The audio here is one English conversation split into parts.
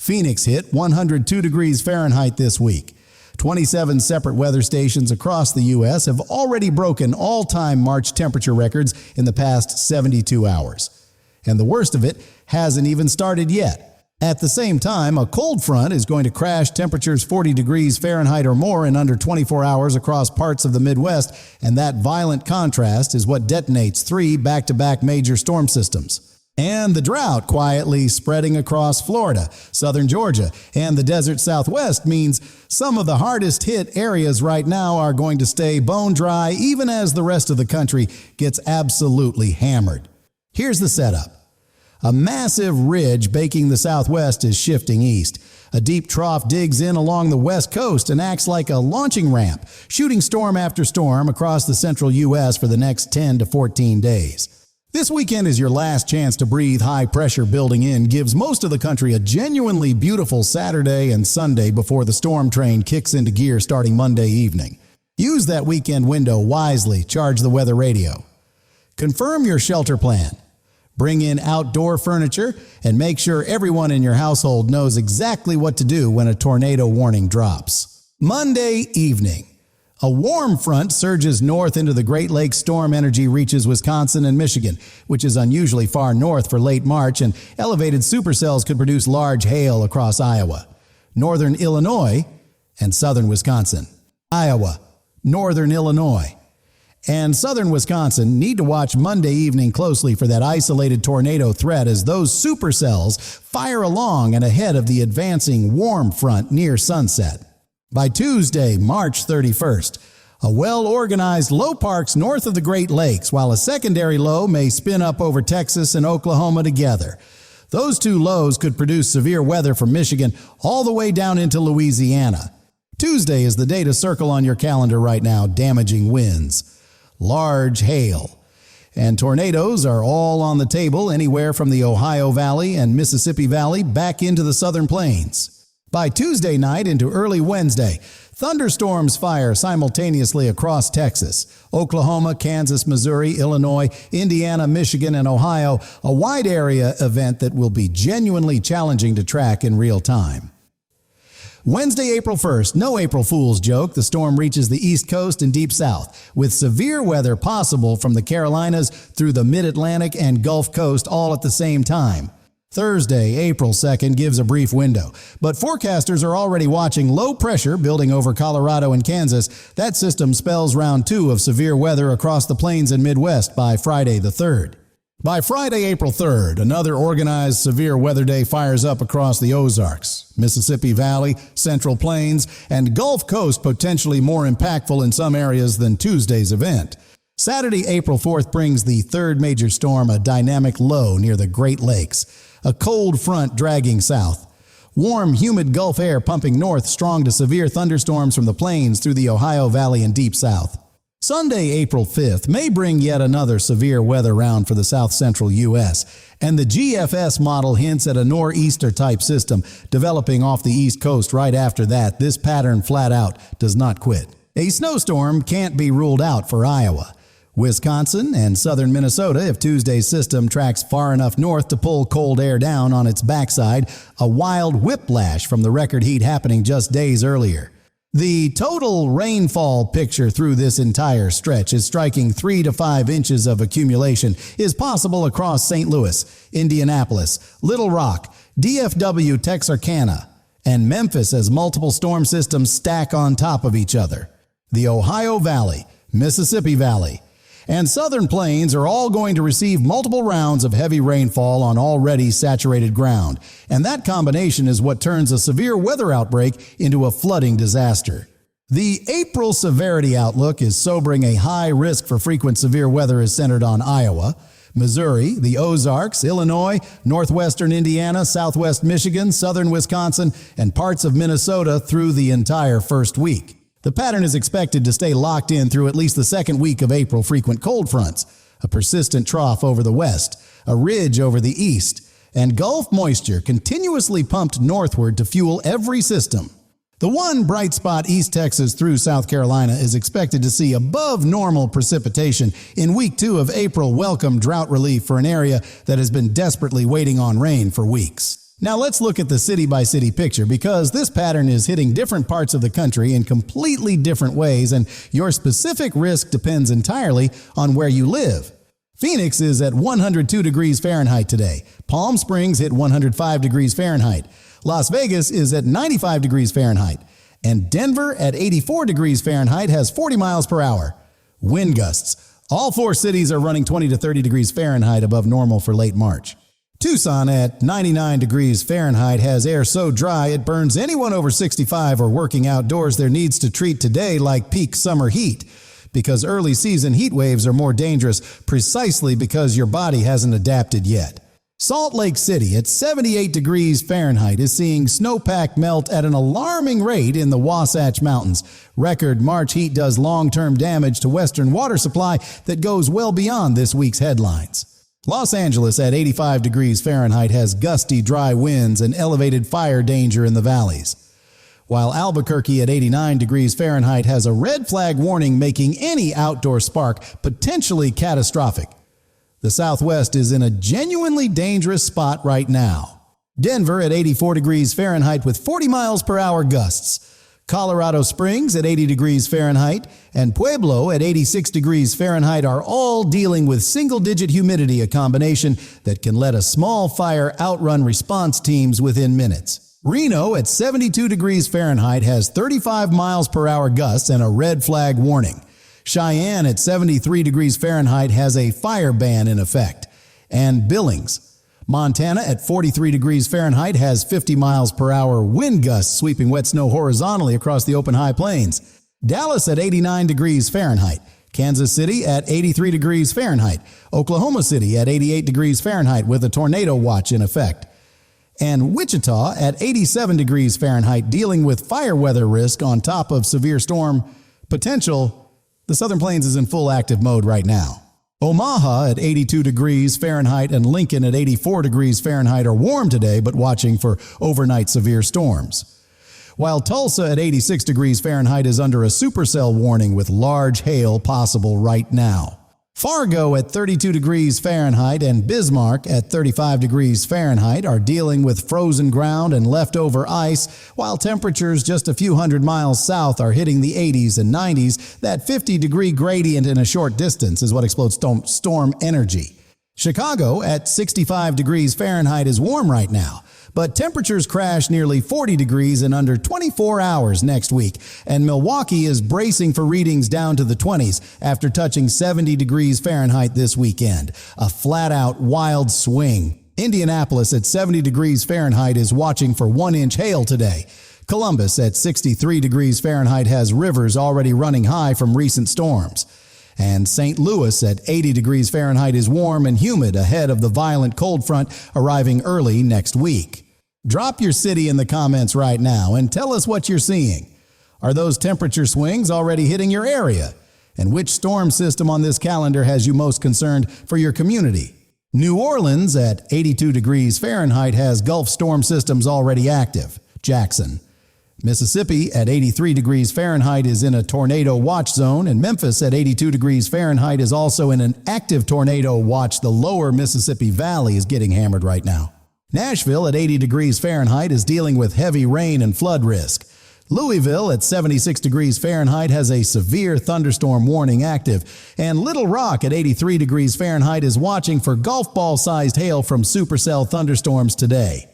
Phoenix hit 102 degrees Fahrenheit this week. 27 separate weather stations across the U.S. have already broken all-time March temperature records in the past 72 hours. And the worst of it hasn't even started yet. At the same time, a cold front is going to crash temperatures 40 degrees Fahrenheit or more in under 24 hours across parts of the Midwest, and that violent contrast is what detonates 3 back-to-back major storm systems. And the drought quietly spreading across Florida, southern Georgia, and the desert Southwest means some of the hardest hit areas right now are going to stay bone dry even as the rest of the country gets absolutely hammered. Here's the setup. A massive ridge baking the Southwest is shifting east. A deep trough digs in along the west coast and acts like a launching ramp, shooting storm after storm across the central U.S. for the next 10 to 14 days. This weekend is your last chance to breathe high pressure building in, gives most of the country a genuinely beautiful Saturday and Sunday before the storm train kicks into gear starting Monday evening. Use that weekend window wisely, charge the weather radio. Confirm your shelter plan. Bring in outdoor furniture and make sure everyone in your household knows exactly what to do when a tornado warning drops. Monday evening. A warm front surges north into the Great Lakes storm energy reaches Wisconsin and Michigan, which is unusually far north for late March, and elevated supercells could produce large hail across Iowa, northern Illinois, and southern Wisconsin. Iowa, northern Illinois, and southern Wisconsin need to watch Monday evening closely for that isolated tornado threat as those supercells fire along and ahead of the advancing warm front near sunset. By Tuesday, March 31st, a well-organized low parks north of the Great Lakes, while a secondary low may spin up over Texas and Oklahoma together. Those two lows could produce severe weather from Michigan all the way down into Louisiana. Tuesday is the day to circle on your calendar right now, damaging winds, large hail, and tornadoes are all on the table anywhere from the Ohio Valley and Mississippi Valley back into the southern plains. By Tuesday night into early Wednesday, thunderstorms fire simultaneously across Texas, Oklahoma, Kansas, Missouri, Illinois, Indiana, Michigan, and Ohio, a wide area event that will be genuinely challenging to track in real time. Wednesday, April 1st, no April Fool's joke, the storm reaches the East Coast and Deep South, with severe weather possible from the Carolinas through the Mid-Atlantic and Gulf Coast all at the same time. Thursday, April 2nd, gives a brief window, but forecasters are already watching low pressure building over Colorado and Kansas. That system spells round 2 of severe weather across the plains and Midwest by Friday the 3rd. By Friday, April 3rd, another organized severe weather day fires up across the Ozarks, Mississippi Valley, Central Plains, and Gulf Coast, potentially more impactful in some areas than Tuesday's event. Saturday, April 4th, brings the third major storm, a dynamic low near the Great Lakes. A cold front dragging south. Warm, humid Gulf air pumping north, strong to severe thunderstorms from the plains through the Ohio Valley and Deep South. Sunday, April 5th, may bring yet another severe weather round for the south-central U.S., and the GFS model hints at a nor'easter-type system developing off the East Coast right after that. This pattern flat out does not quit. A snowstorm can't be ruled out for Iowa, Wisconsin, and southern Minnesota if Tuesday's system tracks far enough north to pull cold air down on its backside, a wild whiplash from the record heat happening just days earlier. The total rainfall picture through this entire stretch is striking 3 to 5 inches of accumulation is possible across St. Louis, Indianapolis, Little Rock, DFW, Texarkana, and Memphis as multiple storm systems stack on top of each other. The Ohio Valley, Mississippi Valley, and southern plains are all going to receive multiple rounds of heavy rainfall on already saturated ground, and that combination is what turns a severe weather outbreak into a flooding disaster. The April severity outlook is sobering. A high risk for frequent severe weather is centered on Iowa, Missouri, the Ozarks, Illinois, northwestern Indiana, southwest Michigan, southern Wisconsin, and parts of Minnesota through the entire first week. The pattern is expected to stay locked in through at least the second week of April. Frequent cold fronts, a persistent trough over the west, a ridge over the east, and Gulf moisture continuously pumped northward to fuel every system. The one bright spot, East Texas through South Carolina, is expected to see above normal precipitation in week 2 of April. Welcome drought relief for an area that has been desperately waiting on rain for weeks. Now let's look at the city-by-city picture, because this pattern is hitting different parts of the country in completely different ways, and your specific risk depends entirely on where you live. Phoenix is at 102 degrees Fahrenheit today. Palm Springs hit 105 degrees Fahrenheit. Las Vegas is at 95 degrees Fahrenheit. And Denver at 84 degrees Fahrenheit has 40 miles per hour. Wind gusts. All 4 cities are running 20 to 30 degrees Fahrenheit above normal for late March. Tucson at 99 degrees Fahrenheit has air so dry it burns anyone over 65 or working outdoors there needs to treat today like peak summer heat, because early season heat waves are more dangerous precisely because your body hasn't adapted yet. Salt Lake City at 78 degrees Fahrenheit is seeing snowpack melt at an alarming rate in the Wasatch Mountains. Record March heat does long-term damage to western water supply that goes well beyond this week's headlines. Los Angeles at 85 degrees Fahrenheit has gusty, dry winds and elevated fire danger in the valleys, while Albuquerque at 89 degrees Fahrenheit has a red flag warning making any outdoor spark potentially catastrophic. The Southwest is in a genuinely dangerous spot right now. Denver at 84 degrees Fahrenheit with 40 miles per hour gusts. Colorado Springs at 80 degrees Fahrenheit and Pueblo at 86 degrees Fahrenheit are all dealing with single-digit humidity, a combination that can let a small fire outrun response teams within minutes. Reno at 72 degrees Fahrenheit has 35 miles per hour gusts and a red flag warning. Cheyenne at 73 degrees Fahrenheit has a fire ban in effect. And Billings, Montana at 43 degrees Fahrenheit has 50 miles per hour wind gusts sweeping wet snow horizontally across the open high plains. Dallas at 89 degrees Fahrenheit. Kansas City at 83 degrees Fahrenheit. Oklahoma City at 88 degrees Fahrenheit with a tornado watch in effect. And Wichita at 87 degrees Fahrenheit dealing with fire weather risk on top of severe storm potential. The Southern Plains is in full active mode right now. Omaha at 82 degrees Fahrenheit and Lincoln at 84 degrees Fahrenheit are warm today but watching for overnight severe storms, while Tulsa at 86 degrees Fahrenheit is under a supercell warning with large hail possible right now. Fargo at 32 degrees Fahrenheit and Bismarck at 35 degrees Fahrenheit are dealing with frozen ground and leftover ice, while temperatures just a few hundred miles south are hitting the 80s and 90s. That 50-degree gradient in a short distance is what explodes storm energy. Chicago at 65 degrees Fahrenheit is warm right now, but temperatures crash nearly 40 degrees in under 24 hours next week, and Milwaukee is bracing for readings down to the 20s after touching 70 degrees Fahrenheit this weekend. A flat-out wild swing. Indianapolis at 70 degrees Fahrenheit is watching for 1-inch hail today. Columbus at 63 degrees Fahrenheit has rivers already running high from recent storms. And St. Louis at 80 degrees Fahrenheit is warm and humid ahead of the violent cold front arriving early next week. Drop your city in the comments right now and tell us what you're seeing. Are those temperature swings already hitting your area? And which storm system on this calendar has you most concerned for your community? New Orleans at 82 degrees Fahrenheit has Gulf storm systems already active. Jackson. Mississippi at 83 degrees Fahrenheit is in a tornado watch zone, and Memphis at 82 degrees Fahrenheit is also in an active tornado watch. The lower Mississippi Valley is getting hammered right now. Nashville at 80 degrees Fahrenheit is dealing with heavy rain and flood risk. Louisville at 76 degrees Fahrenheit has a severe thunderstorm warning active, and Little Rock at 83 degrees Fahrenheit is watching for golf ball-sized hail from supercell thunderstorms today.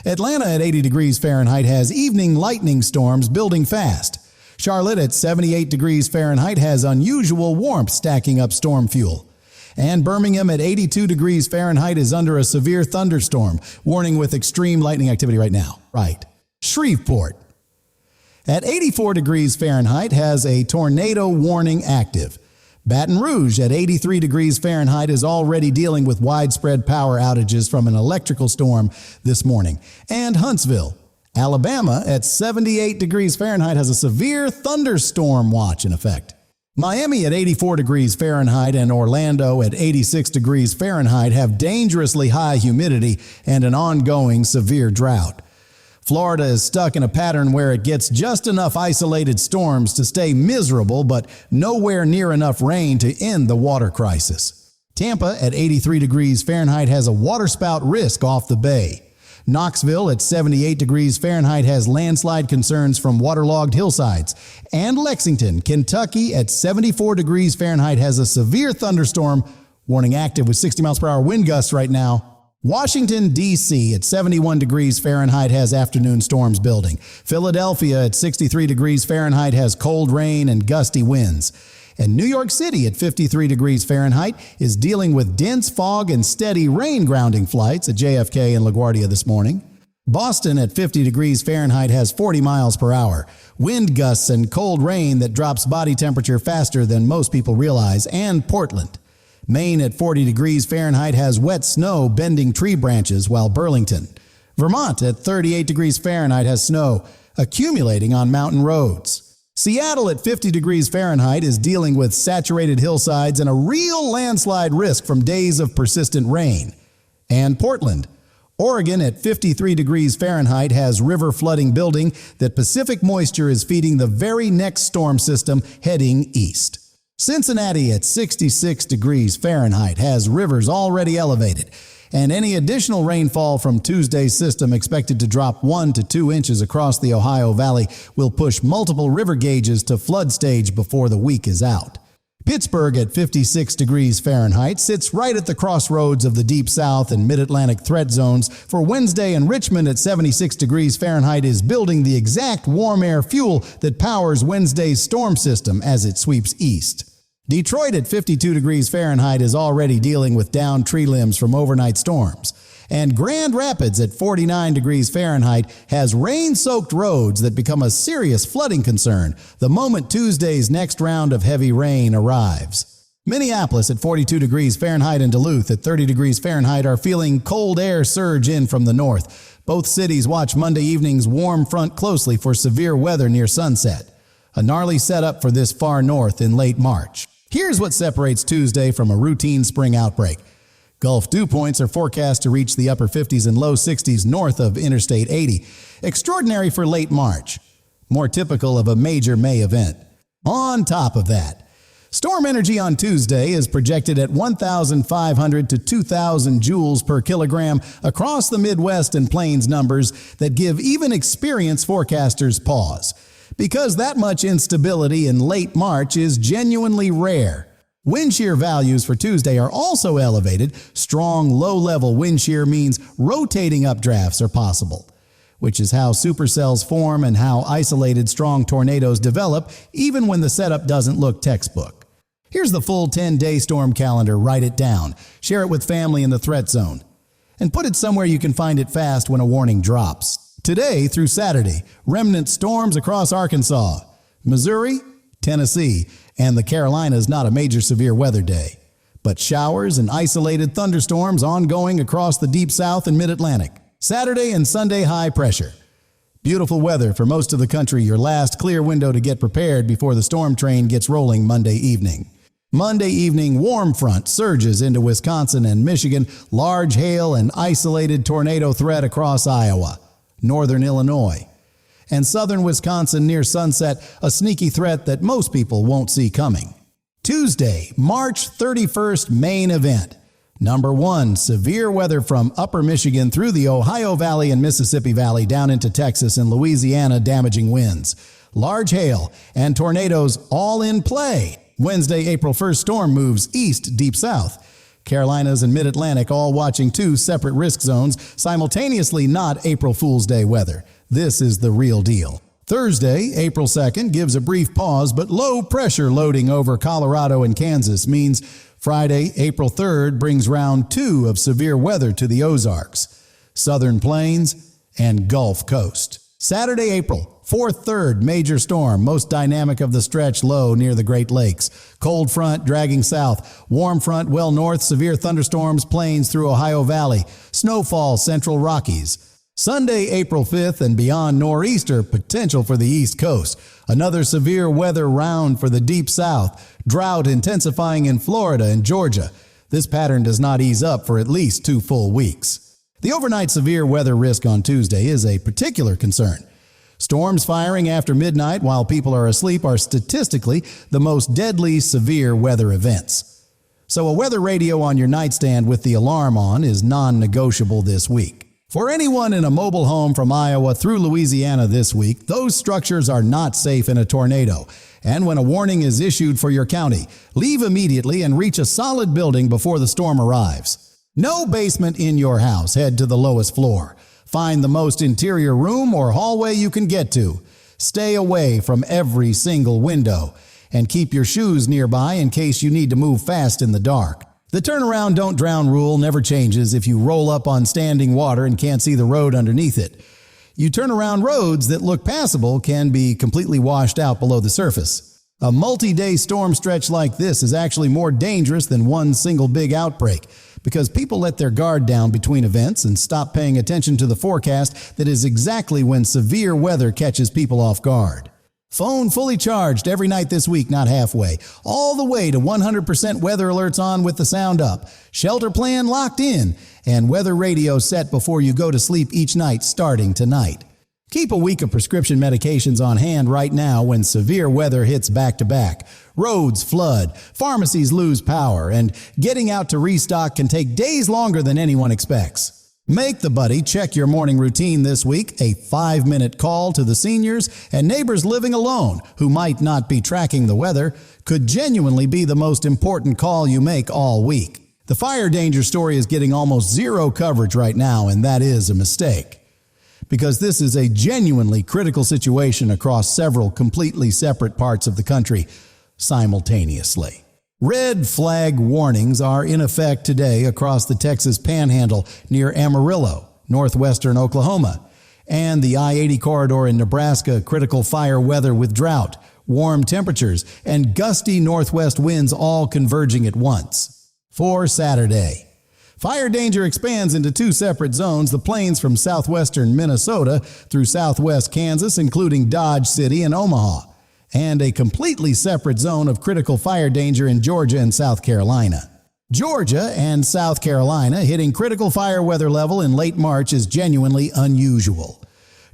Atlanta at 80 degrees Fahrenheit has evening lightning storms building fast. Charlotte at 78 degrees Fahrenheit has unusual warmth stacking up storm fuel. And Birmingham at 82 degrees Fahrenheit is under a severe thunderstorm, warning with extreme lightning activity right now. Right. Shreveport at 84 degrees Fahrenheit has a tornado warning active. Baton Rouge at 83 degrees Fahrenheit is already dealing with widespread power outages from an electrical storm this morning. And Huntsville, Alabama at 78 degrees Fahrenheit has a severe thunderstorm watch in effect. Miami at 84 degrees Fahrenheit and Orlando at 86 degrees Fahrenheit have dangerously high humidity and an ongoing severe drought. Florida is stuck in a pattern where it gets just enough isolated storms to stay miserable, but nowhere near enough rain to end the water crisis. Tampa at 83 degrees Fahrenheit has a waterspout risk off the bay. Knoxville at 78 degrees Fahrenheit has landslide concerns from waterlogged hillsides. And Lexington, Kentucky at 74 degrees Fahrenheit has a severe thunderstorm warning active with 60 miles per hour wind gusts right now. Washington, D.C. at 71 degrees Fahrenheit has afternoon storms building. Philadelphia at 63 degrees Fahrenheit has cold rain and gusty winds. And New York City at 53 degrees Fahrenheit is dealing with dense fog and steady rain grounding flights at JFK and LaGuardia this morning. Boston at 50 degrees Fahrenheit has 40 miles per hour. Wind gusts and cold rain that drops body temperature faster than most people realize. And Portland. Maine at 40 degrees Fahrenheit has wet snow bending tree branches, while Burlington. Vermont at 38 degrees Fahrenheit has snow accumulating on mountain roads. Seattle at 50 degrees Fahrenheit is dealing with saturated hillsides and a real landslide risk from days of persistent rain. And Portland. Oregon at 53 degrees Fahrenheit has river flooding building that Pacific moisture is feeding the very next storm system heading east. Cincinnati at 66 degrees Fahrenheit has rivers already elevated, and any additional rainfall from Tuesday's system expected to drop 1 to 2 inches across the Ohio Valley will push multiple river gauges to flood stage before the week is out. Pittsburgh at 56 degrees Fahrenheit sits right at the crossroads of the Deep South and Mid-Atlantic threat zones for Wednesday, and Richmond at 76 degrees Fahrenheit is building the exact warm air fuel that powers Wednesday's storm system as it sweeps east. Detroit at 52 degrees Fahrenheit is already dealing with downed tree limbs from overnight storms. And Grand Rapids at 49 degrees Fahrenheit has rain-soaked roads that become a serious flooding concern the moment Tuesday's next round of heavy rain arrives. Minneapolis at 42 degrees Fahrenheit and Duluth at 30 degrees Fahrenheit are feeling cold air surge in from the north. Both cities watch Monday evening's warm front closely for severe weather near sunset. A gnarly setup for this far north in late March. Here's what separates Tuesday from a routine spring outbreak. Gulf dew points are forecast to reach the upper 50s and low 60s north of Interstate 80. Extraordinary for late March. More typical of a major May event. On top of that, storm energy on Tuesday is projected at 1,500 to 2,000 joules per kilogram across the Midwest and Plains, numbers that give even experienced forecasters pause. Because that much instability in late March is genuinely rare. Wind shear values for Tuesday are also elevated. Strong low-level wind shear means rotating updrafts are possible, which is how supercells form and how isolated strong tornadoes develop, even when the setup doesn't look textbook. Here's the full 10-day storm calendar. Write it down. Share it with family in the threat zone. And put it somewhere you can find it fast when a warning drops. Today through Saturday, remnant storms across Arkansas, Missouri, Tennessee, and the Carolinas. Not a major severe weather day, but showers and isolated thunderstorms ongoing across the Deep South and Mid-Atlantic. Saturday and Sunday high pressure. Beautiful weather for most of the country, your last clear window to get prepared before the storm train gets rolling Monday evening. Monday evening, warm front surges into Wisconsin and Michigan, large hail and isolated tornado threat across Iowa. Northern Illinois, and southern Wisconsin near sunset, a sneaky threat that most people won't see coming. Tuesday, March 31st, main event. Number 1, severe weather from upper Michigan through the Ohio Valley and Mississippi Valley down into Texas and Louisiana, damaging winds. Large hail and tornadoes all in play. Wednesday, April 1st, storm moves east, deep south. Carolinas and Mid-Atlantic all watching 2 separate risk zones, simultaneously not April Fool's Day weather. This is the real deal. Thursday, April 2nd, gives a brief pause, but low pressure loading over Colorado and Kansas means Friday, April 3rd, brings round 2 of severe weather to the Ozarks, Southern Plains, and Gulf Coast. Saturday, April 4th, 3rd, major storm, most dynamic of the stretch low near the Great Lakes. Cold front dragging south. Warm front well north, severe thunderstorms, plains through Ohio Valley. Snowfall, central Rockies. Sunday, April 5th and beyond, nor'easter potential for the East Coast. Another severe weather round for the Deep South. Drought intensifying in Florida and Georgia. This pattern does not ease up for at least 2 full weeks. The overnight severe weather risk on Tuesday is a particular concern. Storms firing after midnight while people are asleep are statistically the most deadly severe weather events. So a weather radio on your nightstand with the alarm on is non-negotiable this week. For anyone in a mobile home from Iowa through Louisiana this week, those structures are not safe in a tornado. And when a warning is issued for your county, leave immediately and reach a solid building before the storm arrives. No basement in your house. Head to the lowest floor. Find the most interior room or hallway you can get to. Stay away from every single window. And keep your shoes nearby in case you need to move fast in the dark. The turnaround don't drown rule never changes if you roll up on standing water and can't see the road underneath it. You turn around roads that look passable can be completely washed out below the surface. A multi-day storm stretch like this is actually more dangerous than one single big outbreak because people let their guard down between events and stop paying attention to the forecast that is exactly when severe weather catches people off guard. Phone fully charged every night this week, not halfway. All the way to 100% weather alerts on with the sound up. Shelter plan locked in. And weather radio set before you go to sleep each night starting tonight. Keep a week of prescription medications on hand right now when severe weather hits back to back. Roads flood, pharmacies lose power, and getting out to restock can take days longer than anyone expects. Make the buddy check your morning routine this week, a 5-minute call to the seniors and neighbors living alone who might not be tracking the weather could genuinely be the most important call you make all week. The fire danger story is getting almost zero coverage right now, and that is a mistake. Because this is a genuinely critical situation across several completely separate parts of the country simultaneously. Red flag warnings are in effect today across the Texas Panhandle near Amarillo, northwestern Oklahoma, and the I-80 corridor in Nebraska. Critical fire weather with drought, warm temperatures, and gusty northwest winds all converging at once. For Saturday, fire danger expands into 2 separate zones, the plains from southwestern Minnesota through southwest Kansas, including Dodge City and Omaha, and a completely separate zone of critical fire danger in Georgia and South Carolina. Georgia and South Carolina hitting critical fire weather level in late March is genuinely unusual.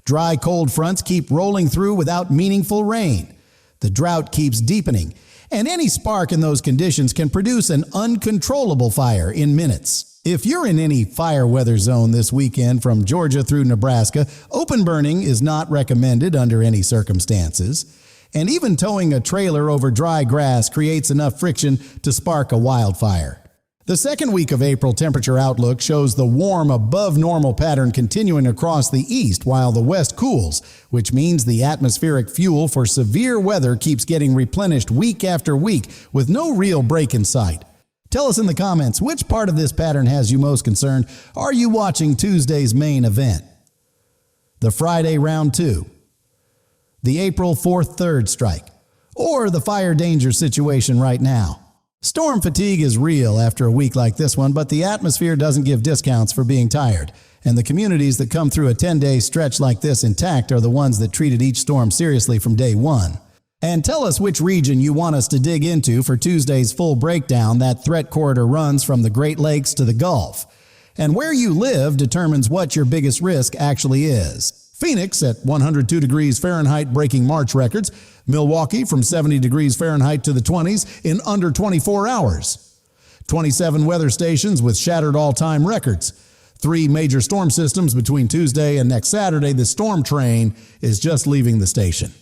Dry cold fronts keep rolling through without meaningful rain. The drought keeps deepening, and any spark in those conditions can produce an uncontrollable fire in minutes. If you're in any fire weather zone this weekend from Georgia through Nebraska, open burning is not recommended under any circumstances. And even towing a trailer over dry grass creates enough friction to spark a wildfire. The second week of April temperature outlook shows the warm above normal pattern continuing across the east while the west cools, which means the atmospheric fuel for severe weather keeps getting replenished week after week with no real break in sight. Tell us in the comments which part of this pattern has you most concerned. Are you watching Tuesday's main event, the Friday round 2, the April 4th third strike, or the fire danger situation right now? Storm fatigue is real after a week like this one, but the atmosphere doesn't give discounts for being tired. And the communities that come through a 10-day stretch like this intact are the ones that treated each storm seriously from day one. And tell us which region you want us to dig into for Tuesday's full breakdown. That threat corridor runs from the Great Lakes to the Gulf. And where you live determines what your biggest risk actually is. Phoenix at 102 degrees Fahrenheit breaking March records. Milwaukee from 70 degrees Fahrenheit to the 20s in under 24 hours. 27 weather stations with shattered all-time records. 3 major storm systems between Tuesday and next Saturday. The storm train is just leaving the station.